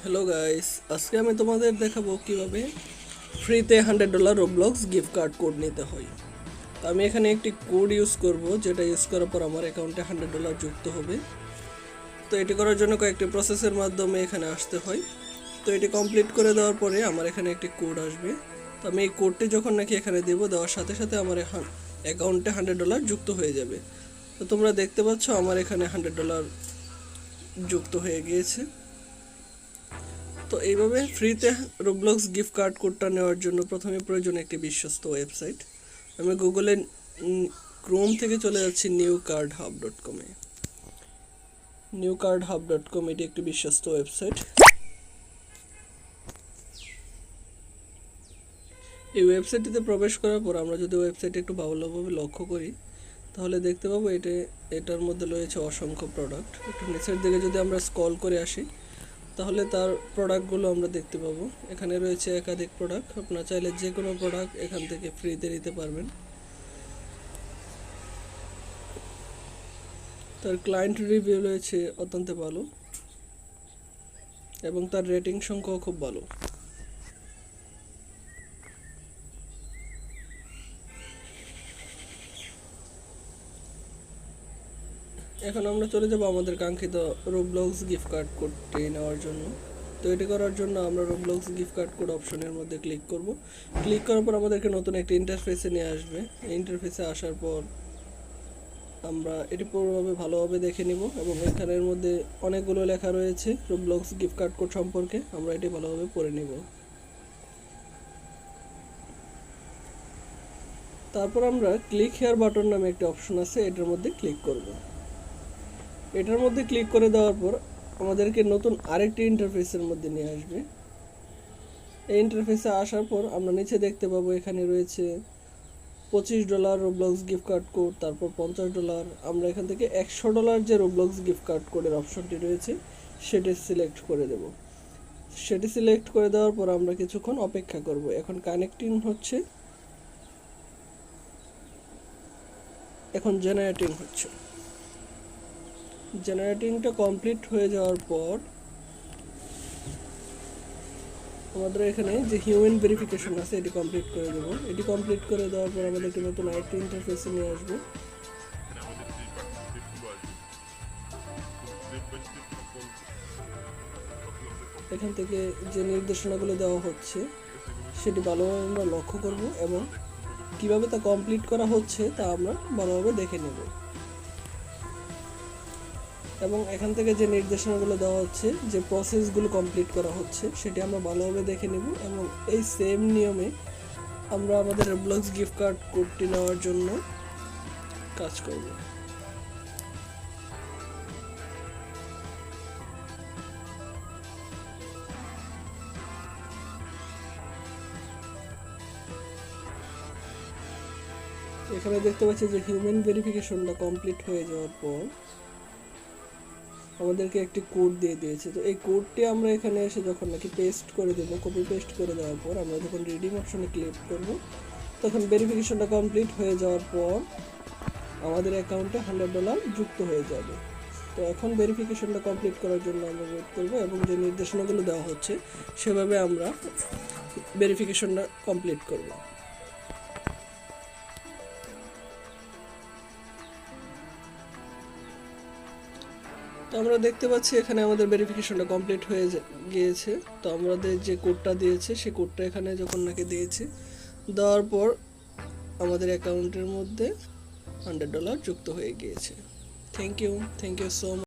Hello guys, আজকে আমি তোমাদের দেখাবো কিভাবে ফ্রিতে $100 রোবলক্স গিফট কার্ড কোড নিতে হয়। তো আমি এখানে একটি কোড ইউজ করব, যেটা ইউজ করার পর আমার অ্যাকাউন্টে $100 যুক্ত হবে। তো এটি করার জন্য কয়েকটি প্রসেসের মাধ্যমে এখানে আসতে হয়। তো এটি কমপ্লিট করে দেওয়ার পরে আমার এখানে একটি কোড আসবে। তো আমি এই কোডটি যখন নাকি এখানে দেওয়ার সাথে সাথে আমার অ্যাকাউন্টে $100 যুক্ত হয়ে যাবে। তো তোমরা দেখতে পাচ্ছ আমার এখানে $100 যুক্ত হয়ে গিয়েছে। তো এইভাবে ফ্রিতে রোবলক্স গিফট কার্ড কোডটা নেওয়ার জন্য প্রথমে প্রয়োজন একটি বিশ্বস্ত ওয়েবসাইট। আমি গুগলে ক্রোম থেকে চলে যাচ্ছি newcardhub.com-এ। newcardhub.com এটি একটি বিশ্বস্ত ওয়েবসাইট। এই ওয়েবসাইটটিতে প্রবেশ করার পর আমরা যদি ওয়েবসাইটে একটু ভালোভাবে লক্ষ্য করি, তাহলে দেখতে পাবো এটার মধ্যে রয়েছে অসংখ্য প্রোডাক্ট। একটু নিচের দিকে যদি আমরা স্ক্রল করে আসি, তাহলে তার প্রোডাক্টগুলো আমরা দেখতে পাবো। এখানে রয়েছে একাধিক প্রোডাক্ট, আপনারা চাইলে যে কোনো প্রোডাক্ট এখান থেকে ফ্রিতে নিতে পারবেন। তার ক্লায়েন্ট রিভিউ রয়েছে অত্যন্ত ভালো এবং তার রেটিং সংখ্যাও খুব ভালো। এখন আমরা চলে যাব আমাদের কাঙ্ক্ষিত রোবলক্স গিফট কার্ড কোডটি নেওয়ার জন্য। তো এটি করার জন্য আমরা রোবলক্স গিফট কার্ড কোড অপশনের মধ্যে ক্লিক করব। ক্লিক করার পর আমাদেরকে নতুন একটি ইন্টারফেসে নিয়ে আসবে। এই ইন্টারফেসে আসার পর আমরা এটি পুরোভাবে ভালোভাবে দেখে নিব এবং এখানের মধ্যে অনেকগুলো লেখা রয়েছে রোবলক্স গিফট কার্ড কোড সম্পর্কে। আমরা এটি ভালোভাবে পড়ে নিব। তারপর আমরা ক্লিক হেয়ার বাটন নামে একটি অপশন আছে, এটার মধ্যে ক্লিক করব। এটার মধ্যে ক্লিক করে দেওয়ার পর আমাদেরকে নতুন আরেকটি ইন্টারফেসের মধ্যে নিয়ে আসবে। এই ইন্টারফেসে আসার পর আমরা নিচে দেখতে পাবো এখানে রয়েছে $25 রোবলক্স গিফট কার্ড কোড, তারপর $50। আমরা এখান থেকে $100 যে রোবলক্স গিফট কার্ড কোডের অপশনটি রয়েছে সেটি সিলেক্ট করে দেব। সেটি সিলেক্ট করে দেওয়ার পর আমরা কিছুক্ষণ অপেক্ষা করব। এখন কানেক্টিং হচ্ছে, এখন জেনারেটিং হচ্ছে। জেনারেটিংটা কমপ্লিট হয়ে যাওয়ার পর আমাদের এখানে যে হিউম্যান ভেরিফিকেশন আছে এটি কমপ্লিট করে দেবো। এটি কমপ্লিট করে দেওয়ার পর আমাদেরকে নতুন আরেকটি ইন্টারফেসে নিয়ে আসবো। এখান থেকে যে নির্দেশনাগুলো দেওয়া হচ্ছে সেটি ভালোভাবে আমরা লক্ষ্য করব এবং কিভাবে তা কমপ্লিট করা হচ্ছে তা আমরা ভালোভাবে দেখে নেব। এবং এখান থেকে যে নির্দেশনাগুলো দেওয়া হচ্ছে, যে প্রসেসগুলো কমপ্লিট করা হচ্ছে সেটি আমরা ভালোভাবে দেখে নেব এবং এই সেম নিয়মে আমরা আমাদের রোবলক্স গিফট কার্ড কোডটি নেওয়ার জন্য কাজ করব। এখানে দেখতে পাচ্ছি যে হিউম্যান ভেরিফিকেশনটা কমপ্লিট হয়ে যাওয়ার পর আমাদেরকে একটি কোড দিয়ে দিয়েছে। তো এই কোডটি আমরা এখানে এসে যখন নাকি পেস্ট করে দেব, কপি পেস্ট করে দেওয়ার পর আমরা যখন রিডিম অপশনে ক্লিক করব, তখন ভেরিফিকেশনটা কমপ্লিট হয়ে যাওয়ার পর আমাদের অ্যাকাউন্টে $100 যুক্ত হয়ে যাবে। তো এখন ভেরিফিকেশনটা কমপ্লিট করার জন্য আমরা ওয়েট করব এবং যে নির্দেশনাগুলো দেওয়া হচ্ছে সেভাবে আমরা ভেরিফিকেশনটা কমপ্লিট করব। তো আমরা দেখতে পাচ্ছি এখানে আমাদের ভেরিফিকেশনটা কমপ্লিট হয়ে গিয়েছে। তো আমাদের যে কোডটা দিয়েছে সেই কোডটা এখানে যখন নাকি দিয়েছে, দেওয়ার পর আমাদের অ্যাকাউন্টের মধ্যে $100 যুক্ত হয়ে গিয়েছে। Thank you so much.